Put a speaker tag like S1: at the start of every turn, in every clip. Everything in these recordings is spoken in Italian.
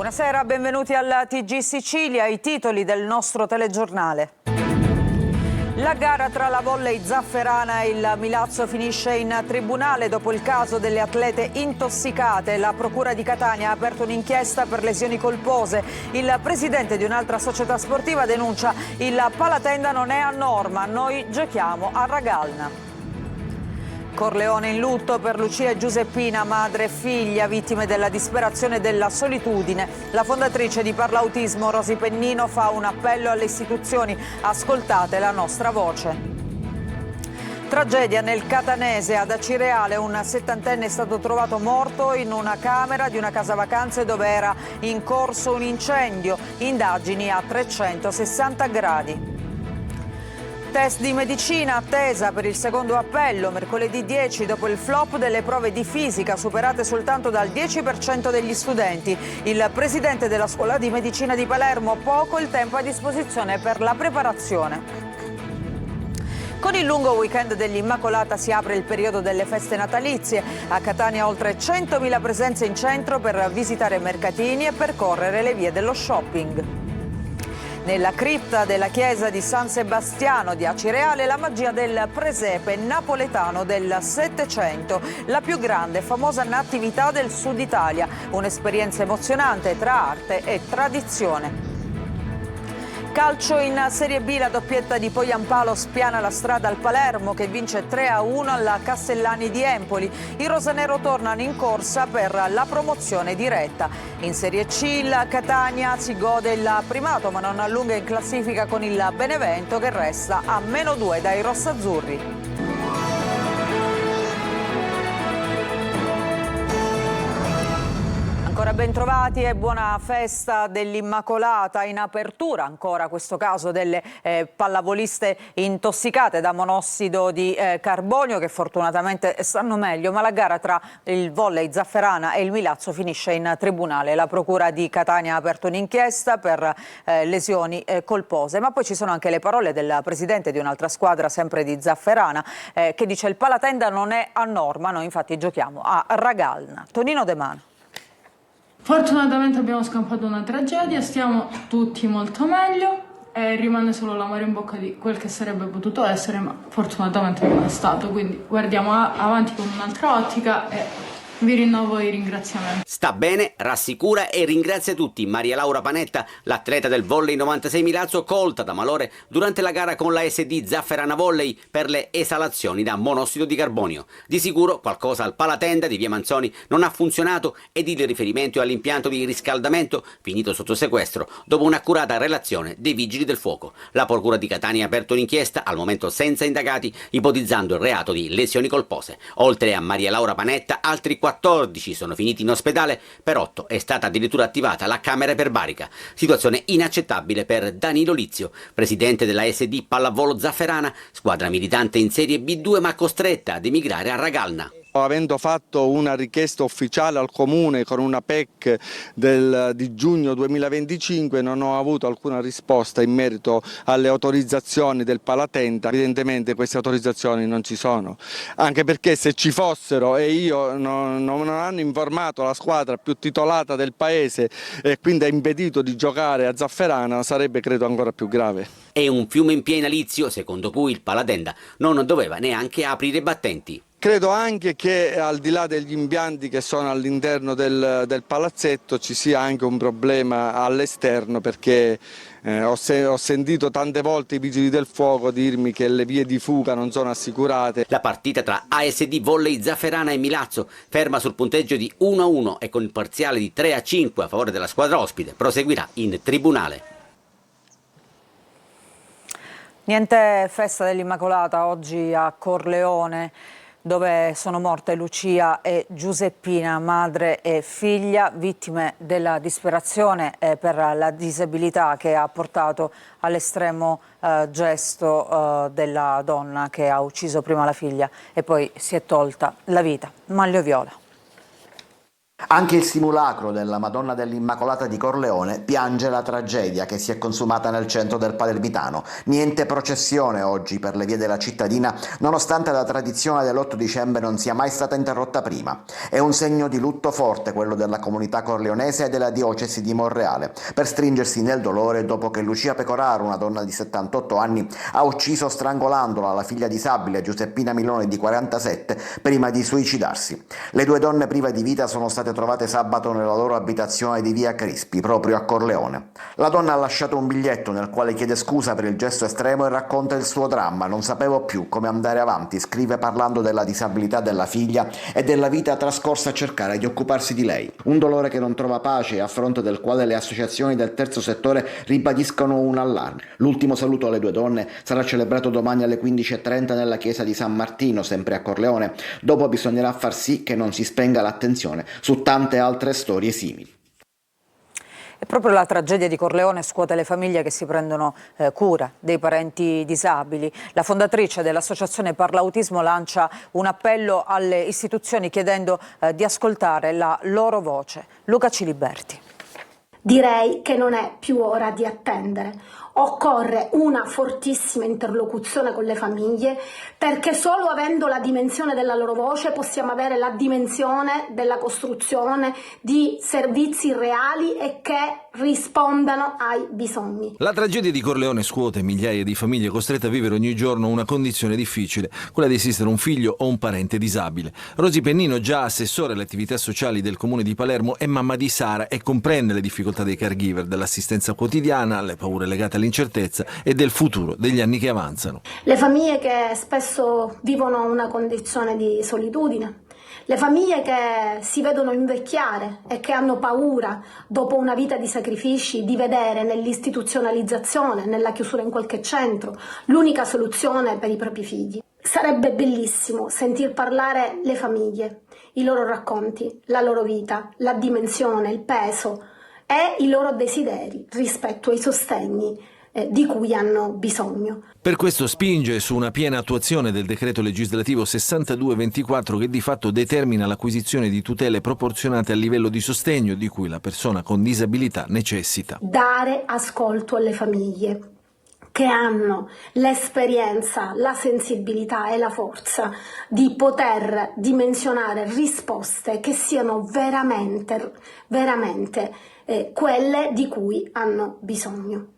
S1: Buonasera, benvenuti al TG Sicilia, i titoli del nostro telegiornale. La gara tra la volley zafferana e il Milazzo finisce in tribunale dopo il caso delle atlete intossicate. La Procura di Catania ha aperto un'inchiesta per lesioni colpose. Il presidente di un'altra società sportiva denuncia: il palatenda non è a norma, noi giochiamo a Ragalna. Corleone in lutto per Lucia e Giuseppina, madre e figlia, vittime della disperazione e della solitudine. La fondatrice di Parlautismo, Rosi Pennino, fa un appello alle istituzioni: ascoltate la nostra voce. Tragedia nel Catanese, ad Acireale un 70enne è stato trovato morto in una camera di una casa vacanze dove era in corso un incendio. Indagini a 360 gradi. Test di medicina, attesa per il secondo appello, mercoledì 10, dopo il flop delle prove di fisica superate soltanto dal 10% degli studenti. Il presidente della scuola di medicina di Palermo: poco il tempo a disposizione per la preparazione. Con il lungo weekend dell'Immacolata si apre il periodo delle feste natalizie. A Catania oltre 100.000 presenze in centro per visitare mercatini e percorrere le vie dello shopping. Nella cripta della chiesa di San Sebastiano di Acireale la magia del presepe napoletano del Settecento, la più grande e famosa natività del Sud Italia, un'esperienza emozionante tra arte e tradizione. Calcio in Serie B, la doppietta di Poyampalo spiana la strada al Palermo che vince 3-1 alla Castellani di Empoli. I rosanero tornano in corsa per la promozione diretta. In Serie C il Catania si gode il primato ma non allunga in classifica con il Benevento che resta a -2 dai rossazzurri. Ancora ben trovati e buona festa dell'Immacolata. In apertura ancora questo caso delle pallavoliste intossicate da monossido di carbonio che fortunatamente stanno meglio, ma la gara tra il volley zafferana e il Milazzo finisce in tribunale. La Procura di Catania ha aperto un'inchiesta per lesioni colpose, ma poi ci sono anche le parole del presidente di un'altra squadra sempre di zafferana che dice: il palatenda non è a norma, noi infatti giochiamo a Ragalna. Tonino De Mano.
S2: Fortunatamente abbiamo scampato una tragedia, stiamo tutti molto meglio e rimane solo l'amore in bocca di quel che sarebbe potuto essere, ma fortunatamente non è stato, quindi guardiamo avanti con un'altra ottica e vi rinnovo i ringraziamenti.
S3: Sta bene, rassicura e ringrazia tutti Maria Laura Panetta, l'atleta del volley 96 Milazzo, colta da malore durante la gara con la SD Zafferana Volley per le esalazioni da monossido di carbonio. Di sicuro qualcosa al palatenda di via Manzoni non ha funzionato ed il riferimento è all'impianto di riscaldamento finito sotto sequestro dopo un'accurata relazione dei vigili del fuoco. La Procura di Catania ha aperto un'inchiesta, al momento senza indagati, ipotizzando il reato di lesioni colpose. Oltre a Maria Laura Panetta, altri 14 sono finiti in ospedale, per 8 è stata addirittura attivata la camera iperbarica. Situazione inaccettabile per Danilo Lizio, presidente della SD Pallavolo Zafferana, squadra militante in Serie B2 ma costretta ad emigrare a Ragalna.
S4: Avendo fatto una richiesta ufficiale al Comune con una PEC di giugno 2025 non ho avuto alcuna risposta in merito alle autorizzazioni del palatenda. Evidentemente queste autorizzazioni non ci sono, anche perché se ci fossero e io non hanno informato la squadra più titolata del paese e quindi ha impedito di giocare a Zafferana, sarebbe credo ancora più grave.
S3: È un fiume in piena Lizio, secondo cui il palatenda non doveva neanche aprire i battenti.
S4: Credo anche che al di là degli impianti che sono all'interno del palazzetto ci sia anche un problema all'esterno, perché ho sentito tante volte i vigili del fuoco dirmi che le vie di fuga non sono assicurate.
S3: La partita tra ASD Volley Zafferana e Milazzo, ferma sul punteggio di 1-1 e con il parziale di 3-5 a favore della squadra ospite, proseguirà in tribunale.
S1: Niente festa dell'Immacolata oggi a Corleone, dove sono morte Lucia e Giuseppina, madre e figlia, vittime della disperazione per la disabilità che ha portato all'estremo gesto della donna che ha ucciso prima la figlia e poi si è tolta la vita. Maglio viola.
S5: Anche il simulacro della Madonna dell'Immacolata di Corleone piange la tragedia che si è consumata nel centro del Palermitano. Niente processione oggi per le vie della cittadina, nonostante la tradizione dell'8 dicembre non sia mai stata interrotta prima. È un segno di lutto forte quello della comunità corleonese e della diocesi di Monreale, per stringersi nel dolore dopo che Lucia Pecoraro, una donna di 78 anni, ha ucciso strangolandola la figlia disabile Giuseppina Milone di 47 prima di suicidarsi. Le due donne prive di vita sono state trovate sabato nella loro abitazione di via Crispi, proprio a Corleone. La donna ha lasciato un biglietto nel quale chiede scusa per il gesto estremo e racconta il suo dramma. Non sapevo più come andare avanti, scrive parlando della disabilità della figlia e della vita trascorsa a cercare di occuparsi di lei. Un dolore che non trova pace e a fronte del quale le associazioni del terzo settore ribadiscono un allarme. L'ultimo saluto alle due donne sarà celebrato domani alle 15:30 nella chiesa di San Martino, sempre a Corleone. Dopo bisognerà far sì che non si spenga l'attenzione su tante altre storie simili.
S1: E proprio la tragedia di Corleone scuote le famiglie che si prendono cura dei parenti disabili. La fondatrice dell'associazione Parlautismo lancia un appello alle istituzioni chiedendo di ascoltare la loro voce. Luca Ciliberti.
S6: Direi che non è più ora di attendere. Occorre una fortissima interlocuzione con le famiglie, perché solo avendo la dimensione della loro voce possiamo avere la dimensione della costruzione di servizi reali e che rispondano ai bisogni.
S7: La tragedia di Corleone scuote migliaia di famiglie costrette a vivere ogni giorno una condizione difficile, quella di assistere un figlio o un parente disabile. Rosy Pennino, già assessore alle attività sociali del comune di Palermo, è mamma di Sara e comprende le difficoltà dei caregiver, dell'assistenza quotidiana, le paure legate all'incertezza e del futuro degli anni che avanzano.
S6: Le famiglie che spesso vivono una condizione di solitudine, le famiglie che si vedono invecchiare e che hanno paura, dopo una vita di sacrifici, di vedere nell'istituzionalizzazione, nella chiusura in qualche centro, l'unica soluzione per i propri figli. Sarebbe bellissimo sentir parlare le famiglie, i loro racconti, la loro vita, la dimensione, il peso e i loro desideri rispetto ai sostegni di cui hanno bisogno.
S7: Per questo spinge su una piena attuazione del decreto legislativo 6224 che di fatto determina l'acquisizione di tutele proporzionate al livello di sostegno di cui la persona con disabilità necessita.
S6: Dare ascolto alle famiglie che hanno l'esperienza, la sensibilità e la forza di poter dimensionare risposte che siano veramente quelle di cui hanno bisogno.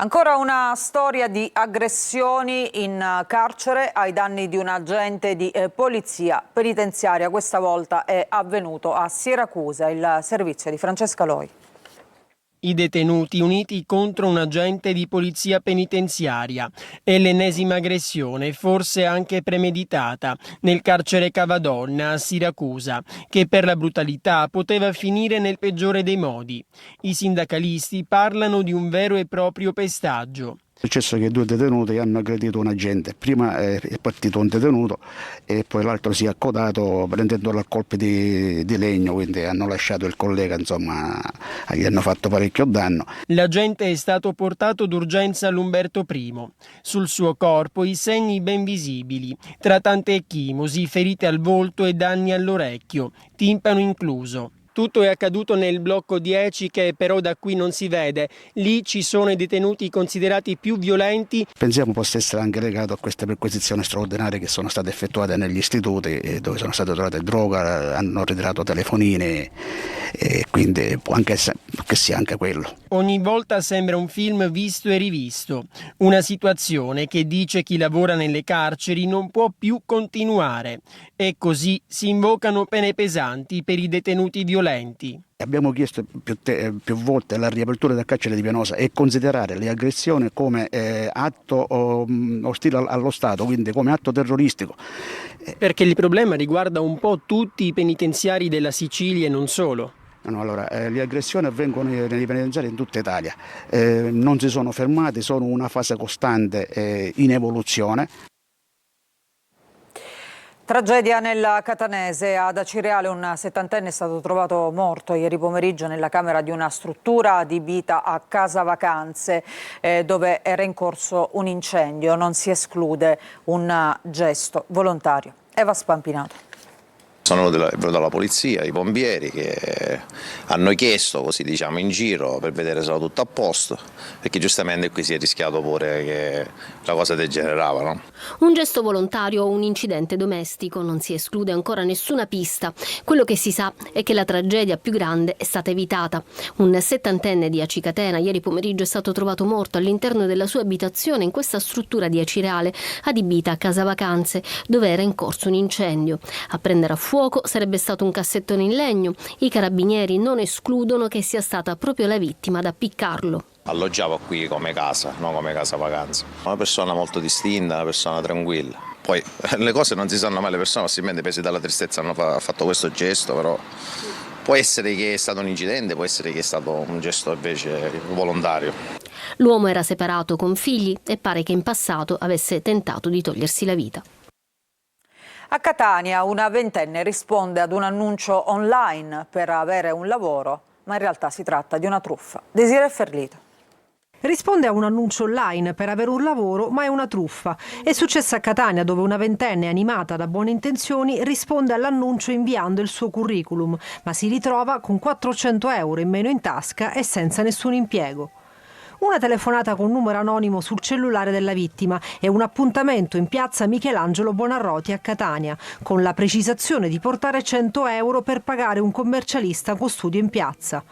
S1: Ancora una storia di aggressioni in carcere ai danni di un agente di polizia penitenziaria. Questa volta è avvenuto a Siracusa, il servizio di Francesca Loi.
S8: I detenuti uniti contro un agente di polizia penitenziaria. È l'ennesima aggressione, forse anche premeditata, nel carcere Cavadonna a Siracusa, che per la brutalità poteva finire nel peggiore dei modi. I sindacalisti parlano di un vero e proprio pestaggio.
S9: È successo che due detenuti hanno aggredito un agente, prima è partito un detenuto e poi l'altro si è accodato prendendolo a colpi di legno, quindi hanno lasciato il collega, insomma gli hanno fatto parecchio danno.
S8: L'agente è stato portato d'urgenza all'Umberto I. Sul suo corpo i segni ben visibili, tra tante ecchimosi, ferite al volto e danni all'orecchio, timpano incluso. Tutto è accaduto nel blocco 10 che però da qui non si vede. Lì ci sono i detenuti considerati più violenti.
S9: Pensiamo possa essere anche legato a queste perquisizioni straordinarie che sono state effettuate negli istituti dove sono state trovate droga, hanno ritirato telefonine e quindi può anche essere che sia anche quello.
S8: Ogni volta sembra un film visto e rivisto. Una situazione che, dice chi lavora nelle carceri, non può più continuare. E così si invocano pene pesanti per i detenuti violenti.
S9: Abbiamo chiesto più volte la riapertura del carcere di Pianosa e considerare le aggressioni come atto ostile allo Stato, quindi come atto terroristico.
S8: Perché il problema riguarda un po' tutti i penitenziari della Sicilia e non solo.
S9: No, allora, le aggressioni avvengono nei penitenziari in tutta Italia, non si sono fermati, sono una fase costante in evoluzione.
S1: Tragedia nel Catanese. Ad Acireale un settantenne è stato trovato morto ieri pomeriggio nella camera di una struttura adibita a casa vacanze dove era in corso un incendio. Non si esclude un gesto volontario. Eva Spampinato.
S10: Sono venuta la polizia, i pompieri che hanno chiesto, così diciamo in giro, per vedere se era tutto a posto, perché giustamente qui si è rischiato pure che la cosa degenerava, no?
S11: Un gesto volontario o un incidente domestico, non si esclude ancora nessuna pista. Quello che si sa è che la tragedia più grande è stata evitata. Un 70enne di Aci Catena ieri pomeriggio è stato trovato morto all'interno della sua abitazione in questa struttura di Acireale adibita a casa vacanze, dove era in corso un incendio. A prendere a fuoco sarebbe stato un cassettone in legno. I carabinieri non escludono che sia stata proprio la vittima ad appiccarlo.
S10: Alloggiavo qui come casa, non come casa vacanza. Una persona molto distinta, una persona tranquilla. Poi le cose non si sanno mai, le persone possibilmente prese dalla tristezza hanno fatto questo gesto, però può essere che è stato un incidente, può essere che è stato un gesto invece volontario.
S11: L'uomo era separato con figli e pare che in passato avesse tentato di togliersi la vita.
S1: A Catania una ventenne risponde ad un annuncio online per avere un lavoro, ma in realtà si tratta di una truffa. Desiree Ferlito.
S12: Risponde a un annuncio online per avere un lavoro, ma è una truffa. È successa a Catania, dove una ventenne animata da buone intenzioni risponde all'annuncio inviando il suo curriculum, ma si ritrova con 400 euro in meno in tasca e senza nessun impiego. Una telefonata con numero anonimo sul cellulare della vittima e un appuntamento in piazza Michelangelo Buonarroti a Catania, con la precisazione di portare 100 euro per pagare un commercialista con studio in piazza.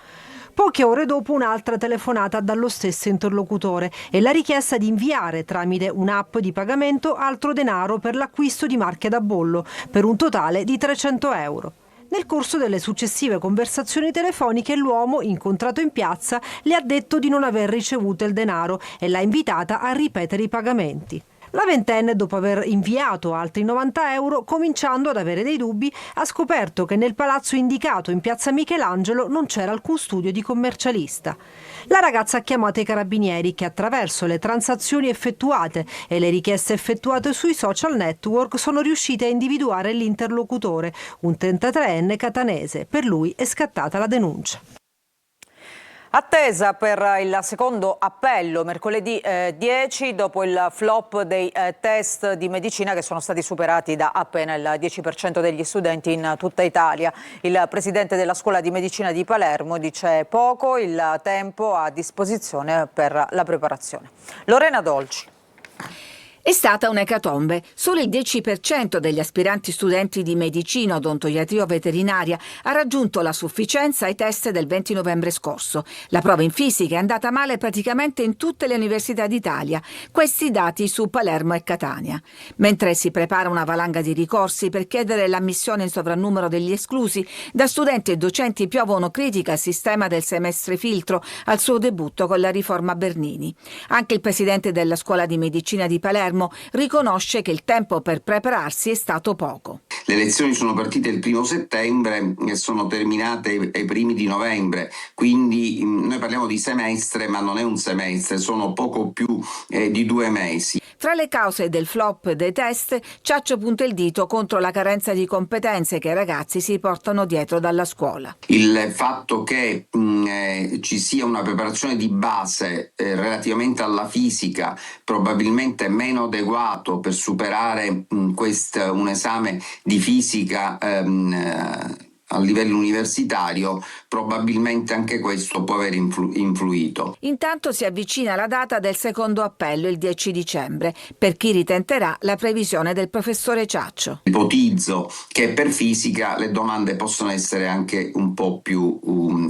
S12: Poche ore dopo un'altra telefonata dallo stesso interlocutore e la richiesta di inviare tramite un'app di pagamento altro denaro per l'acquisto di marche da bollo, per un totale di 300 euro. Nel corso delle successive conversazioni telefoniche l'uomo, incontrato in piazza, le ha detto di non aver ricevuto il denaro e l'ha invitata a ripetere i pagamenti. La ventenne, dopo aver inviato altri 90 euro, cominciando ad avere dei dubbi, ha scoperto che nel palazzo indicato in piazza Michelangelo non c'era alcun studio di commercialista. La ragazza ha chiamato i carabinieri che attraverso le transazioni effettuate e le richieste effettuate sui social network sono riusciti a individuare l'interlocutore, un 33enne catanese. Per lui è scattata la denuncia.
S1: Attesa per il secondo appello mercoledì 10 dopo il flop dei test di medicina che sono stati superati da appena il 10% degli studenti in tutta Italia. Il presidente della scuola di medicina di Palermo dice poco il tempo a disposizione per la preparazione. Lorena Dolci.
S13: È stata un'ecatombe. Solo il 10% degli aspiranti studenti di medicina, odontoiatria o veterinaria ha raggiunto la sufficienza ai test del 20 novembre scorso. La prova in fisica è andata male praticamente in tutte le università d'Italia. Questi dati su Palermo e Catania. Mentre si prepara una valanga di ricorsi per chiedere l'ammissione in sovrannumero degli esclusi, da studenti e docenti piovono critiche al sistema del semestre filtro al suo debutto con la riforma Bernini. Anche il presidente della scuola di medicina di Palermo riconosce che il tempo per prepararsi è stato poco.
S14: Le lezioni sono partite il 1 settembre e sono terminate ai primi di novembre, quindi noi parliamo di semestre, ma non è un semestre, sono poco più di 2 mesi.
S13: Tra le cause del flop dei test, Ciaccio punta il dito contro la carenza di competenze che i ragazzi si portano dietro dalla scuola.
S14: Il fatto che ci sia una preparazione di base relativamente alla fisica probabilmente meno adeguato per superare un esame di fisica a livello universitario, probabilmente anche questo può aver influito.
S13: Intanto si avvicina la data del secondo appello, il 10 dicembre, per chi ritenterà la previsione del professore Ciaccio.
S14: Ipotizzo che per fisica le domande possono essere anche un po' più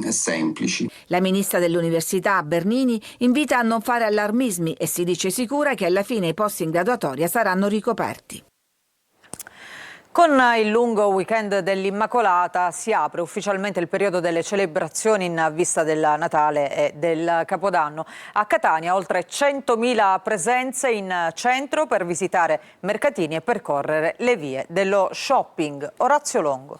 S14: semplici.
S13: La ministra dell'Università, Bernini, invita a non fare allarmismi e si dice sicura che alla fine i posti in graduatoria saranno ricoperti.
S1: Con il lungo weekend dell'Immacolata si apre ufficialmente il periodo delle celebrazioni in vista del Natale e del Capodanno. A Catania oltre 100.000 presenze in centro per visitare mercatini e percorrere le vie dello shopping. Orazio Longo.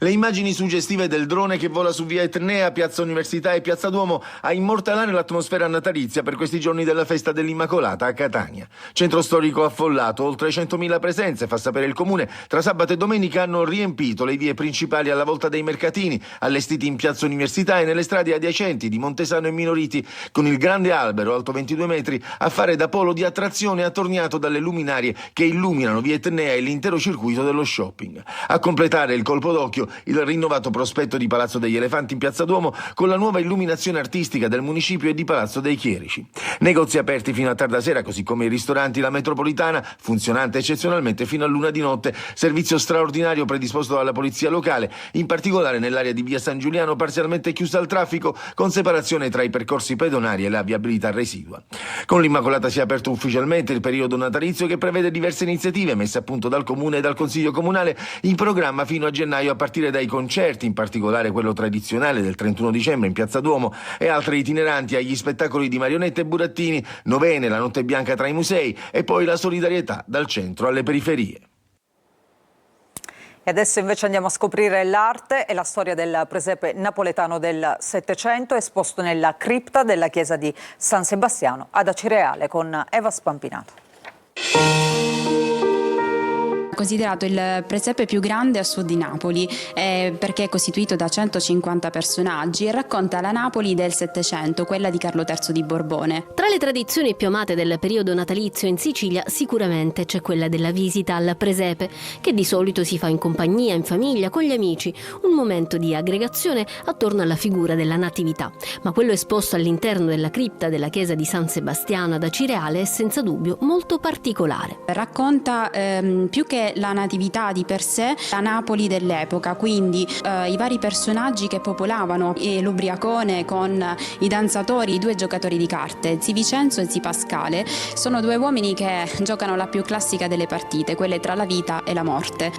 S15: Le immagini suggestive del drone che vola su via Etnea, Piazza Università e Piazza Duomo a immortalare l'atmosfera natalizia per questi giorni della festa dell'Immacolata a Catania. Centro storico affollato, oltre 100.000 presenze, fa sapere il comune. Tra sabato e domenica hanno riempito le vie principali alla volta dei mercatini, allestiti in Piazza Università e nelle strade adiacenti di Montesano e Minoriti, con il grande albero alto 22 metri a fare da polo di attrazione attorniato dalle luminarie che illuminano via Etnea e l'intero circuito dello shopping. A completare il colpo d'occhio il rinnovato prospetto di Palazzo degli Elefanti in Piazza Duomo con la nuova illuminazione artistica del municipio e di Palazzo dei Chierici. Negozi aperti fino a tarda sera, così come i ristoranti La Metropolitana, funzionante eccezionalmente fino all'1 di notte, servizio straordinario predisposto dalla polizia locale, in particolare nell'area di via San Giuliano parzialmente chiusa al traffico con separazione tra i percorsi pedonali e la viabilità residua. Con l'Immacolata si è aperto ufficialmente il periodo natalizio che prevede diverse iniziative messe a punto dal Comune e dal Consiglio Comunale in programma fino a gennaio a partire dai concerti, in particolare quello tradizionale del 31 dicembre in Piazza Duomo e altri itineranti agli spettacoli di marionette e burattini, novene, la notte bianca tra i musei e poi la solidarietà dal centro alle periferie.
S1: E adesso invece andiamo a scoprire l'arte e la storia del presepe napoletano del Settecento esposto nella cripta della chiesa di San Sebastiano ad Acireale con Eva Spampinato.
S16: Considerato il presepe più grande a sud di Napoli perché è costituito da 150 personaggi e racconta la Napoli del Settecento, quella di Carlo III di Borbone.
S11: Tra le tradizioni più amate del periodo natalizio in Sicilia sicuramente c'è quella della visita al presepe, che di solito si fa in compagnia, in famiglia, con gli amici, un momento di aggregazione attorno alla figura della Natività. Ma quello esposto all'interno della cripta della chiesa di San Sebastiano ad Acireale è senza dubbio molto particolare.
S16: Racconta più che la Natività di per sé, la Napoli dell'epoca, quindi i vari personaggi che popolavano l'ubriacone con i danzatori, i due giocatori di carte, Zi Vicenzo e Zi Pascale, sono due uomini che giocano la più classica delle partite, quelle tra la vita e la morte.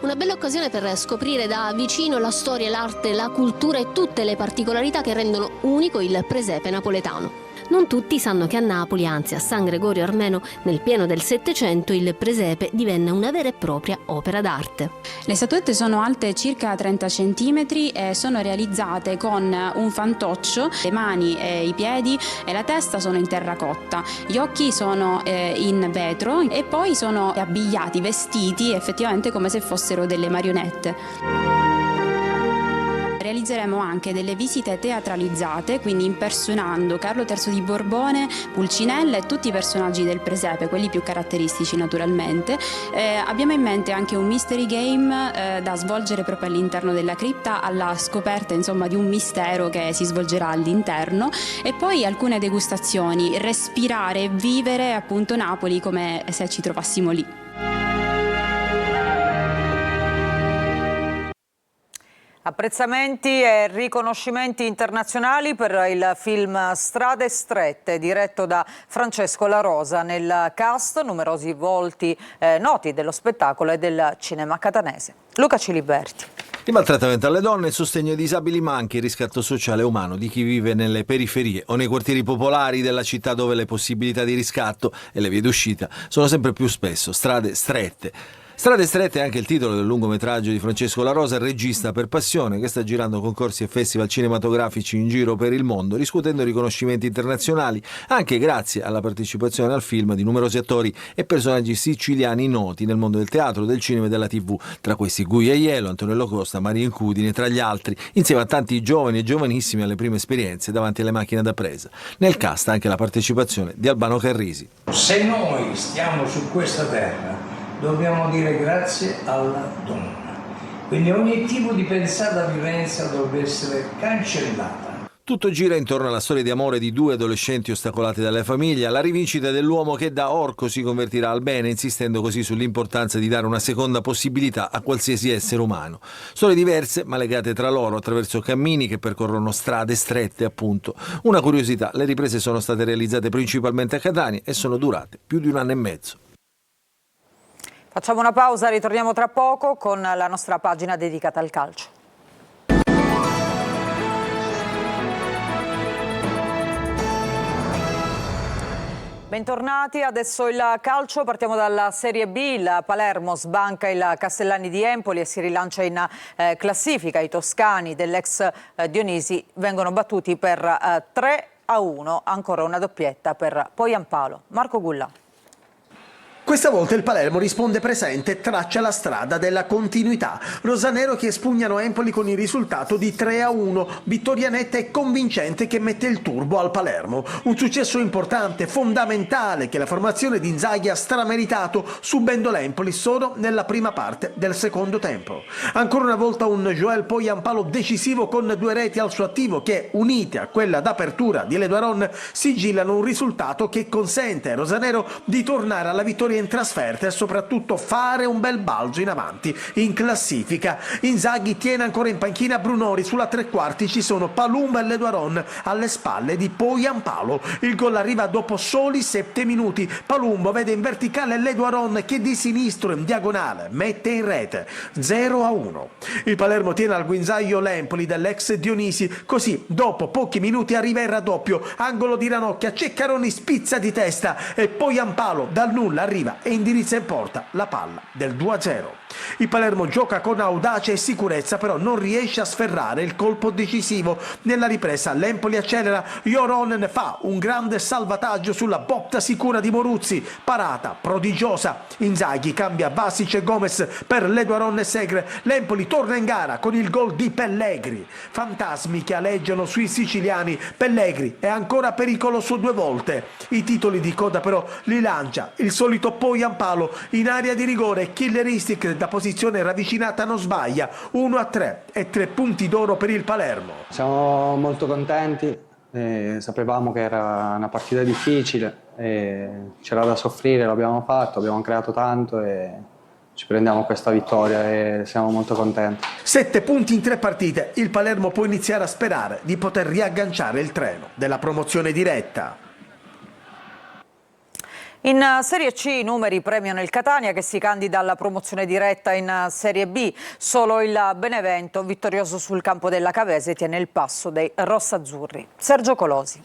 S11: Una bella occasione per scoprire da vicino la storia, l'arte, la cultura e tutte le particolarità che rendono unico il presepe napoletano. Non tutti sanno che a Napoli, anzi a San Gregorio Armeno, nel pieno del Settecento, il presepe divenne una vera e propria opera d'arte.
S16: Le statuette sono alte circa 30 cm e sono realizzate con un fantoccio, le mani e i piedi e la testa sono in terracotta, gli occhi sono in vetro e poi sono abbigliati, vestiti effettivamente come se fossero delle marionette. Realizzeremo anche delle visite teatralizzate, quindi impersonando Carlo III di Borbone, Pulcinella e tutti i personaggi del presepe, quelli più caratteristici naturalmente. Abbiamo in mente anche un mystery game da svolgere proprio all'interno della cripta, alla scoperta insomma di un mistero che si svolgerà all'interno, e poi alcune degustazioni, respirare e vivere appunto Napoli come se ci trovassimo lì.
S1: Apprezzamenti e riconoscimenti internazionali per il film Strade strette, diretto da Francesco La Rosa. Nel cast numerosi volti noti dello spettacolo e del cinema catanese. Luca Ciliberti.
S7: Il maltrattamento alle donne, il sostegno ai disabili, ma anche il riscatto sociale e umano di chi vive nelle periferie o nei quartieri popolari della città, dove le possibilità di riscatto e le vie d'uscita sono sempre più spesso strade strette. Strade strette è anche il titolo del lungometraggio di Francesco La Rosa, regista per passione, che sta girando concorsi e festival cinematografici in giro per il mondo, riscuotendo riconoscimenti internazionali, anche grazie alla partecipazione al film di numerosi attori e personaggi siciliani noti nel mondo del teatro, del cinema e della TV, tra questi Gui Aiello, Antonello Costa, Maria Incudine, tra gli altri, insieme a tanti giovani e giovanissimi alle prime esperienze davanti alle macchine da presa. Nel cast anche la partecipazione di Albano Carrisi.
S17: Se noi stiamo su questa terra, dobbiamo dire grazie alla donna. Quindi ogni tipo di pensata violenza dovrebbe essere cancellata.
S7: Tutto gira intorno alla storia di amore di due adolescenti ostacolati dalle famiglie, la rivincita dell'uomo che da orco si convertirà al bene, insistendo così sull'importanza di dare una seconda possibilità a qualsiasi essere umano. Storie diverse ma legate tra loro attraverso cammini che percorrono strade strette, appunto. Una curiosità, le riprese sono state realizzate principalmente a Catania e sono durate più di 1 anno e mezzo.
S1: Facciamo una pausa, ritorniamo tra poco con la nostra pagina dedicata al calcio. Bentornati, adesso il calcio, partiamo dalla Serie B, il Palermo sbanca il Castellani di Empoli e si rilancia in classifica. I toscani dell'ex Dionisi vengono battuti per 3-1, ancora una doppietta per Poyampalo. Marco Gulla.
S18: Questa volta il Palermo risponde presente e traccia la strada della continuità. Rosanero che espugnano Empoli con il risultato di 3-1, vittoria netta e convincente che mette il turbo al Palermo. Un successo importante, fondamentale, che la formazione di Inzaghi ha strameritato, subendo l'Empoli solo nella prima parte del secondo tempo. Ancora una volta un Joel Poyampalo decisivo con 2 reti al suo attivo che, unite a quella d'apertura di Leduaron, sigillano un risultato che consente a Rosanero di tornare alla vittoria in trasferta e soprattutto fare un bel balzo in avanti in classifica. Inzaghi tiene ancora in panchina Brunori, sulla tre quarti ci sono Palumba e Leduaron alle spalle di Poyampalo. Il gol arriva dopo soli 7 minuti. Palumbo vede in verticale Leduaron che di sinistro in diagonale mette in rete. 0-1. Il Palermo tiene al guinzaglio l'Empoli dell'ex Dionisi, così dopo pochi minuti arriva il raddoppio, angolo di Ranocchia, Ceccaroni spizza di testa e Poyampalo dal nulla arriva e indirizza in porta la palla del 2-0. Il Palermo gioca con audacia e sicurezza, però non riesce a sferrare il colpo decisivo. Nella ripresa l'Empoli accelera, Joronen fa un grande salvataggio sulla botta sicura di Moruzzi, parata prodigiosa. Inzaghi cambia Vasic e Gomez per Leduaron e Segre. L'Empoli torna in gara con il gol di Pellegri. Fantasmi che aleggiano sui siciliani. Pellegri è ancora pericoloso 2 volte. I titoli di coda però li lancia il solito Poyampalo in area di rigore. Killeristic da posizione ravvicinata non sbaglia. 1-3 e 3 punti d'oro per il Palermo.
S19: Siamo molto contenti, sapevamo che era una partita difficile, c'era da soffrire, l'abbiamo fatto, abbiamo creato tanto e ci prendiamo questa vittoria e siamo molto contenti.
S18: 7 punti in 3 partite, il Palermo può iniziare a sperare di poter riagganciare il treno della promozione diretta.
S1: In Serie C i numeri premiano il Catania che si candida alla promozione diretta in Serie B. Solo il Benevento, vittorioso sul campo della Cavese, tiene il passo dei rossazzurri. Sergio Colosi.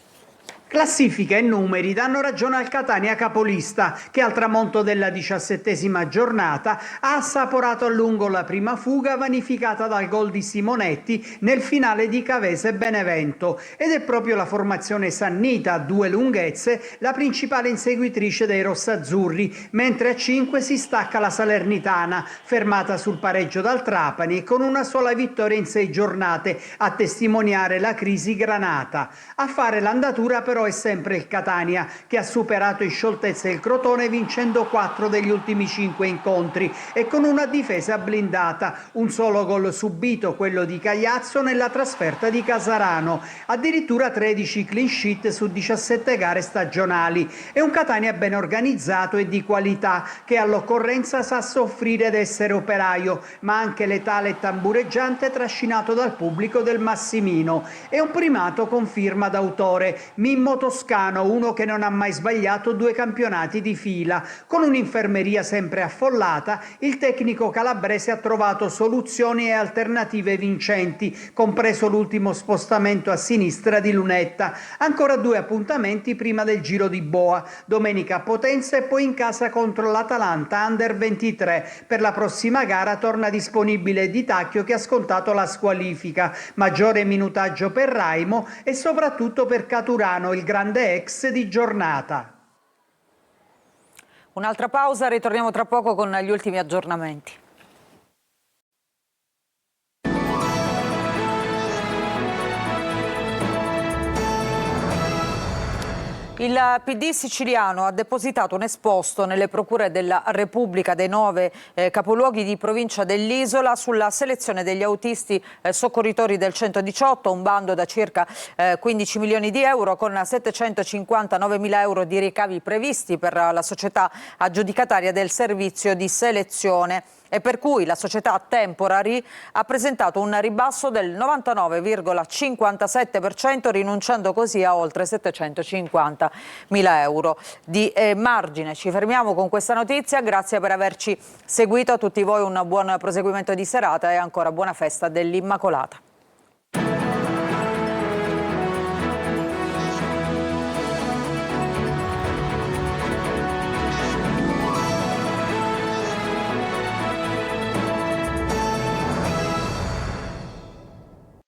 S20: Classifica e numeri danno ragione al Catania capolista, che al tramonto della 17ª giornata ha assaporato a lungo la prima fuga vanificata dal gol di Simonetti nel finale di Cavese-Benevento. Ed è proprio la formazione sannita a 2 lunghezze la principale inseguitrice dei rossazzurri, mentre a 5 si stacca la Salernitana, fermata sul pareggio dal Trapani e con una sola vittoria in 6 giornate, a testimoniare la crisi granata. A fare l'andatura però è sempre il Catania, che ha superato in scioltezza il Crotone vincendo 4 degli ultimi 5 incontri e con una difesa blindata. Un solo gol subito, quello di Cagliazzo nella trasferta di Casarano. Addirittura 13 clean sheet su 17 gare stagionali. È un Catania ben organizzato e di qualità, che all'occorrenza sa soffrire ed essere operaio, ma anche letale e tambureggiante trascinato dal pubblico del Massimino. È un primato con firma d'autore, Mimmo Toscano, uno che non ha mai sbagliato 2 campionati di fila. Con un'infermeria sempre affollata, il tecnico calabrese ha trovato soluzioni e alternative vincenti, compreso l'ultimo spostamento a sinistra di Lunetta. Ancora 2 appuntamenti prima del Giro di Boa, domenica a Potenza e poi in casa contro l'Atalanta Under 23. Per la prossima gara torna disponibile Di Tacchio, che ha scontato la squalifica. Maggiore minutaggio per Raimo e soprattutto per Caturano, il grande ex di giornata.
S1: Un'altra pausa, ritorniamo tra poco con gli ultimi aggiornamenti. Il PD siciliano ha depositato un esposto nelle procure della Repubblica dei 9 capoluoghi di provincia dell'Isola sulla selezione degli autisti soccorritori del 118, un bando da circa 15 milioni di euro con 759 mila euro di ricavi previsti per la società aggiudicataria del servizio di selezione, e per cui la società Temporary ha presentato un ribasso del 99,57%, rinunciando così a oltre 750 mila euro di margine. Ci fermiamo con questa notizia, grazie per averci seguito, a tutti voi un buon proseguimento di serata e ancora buona festa dell'Immacolata.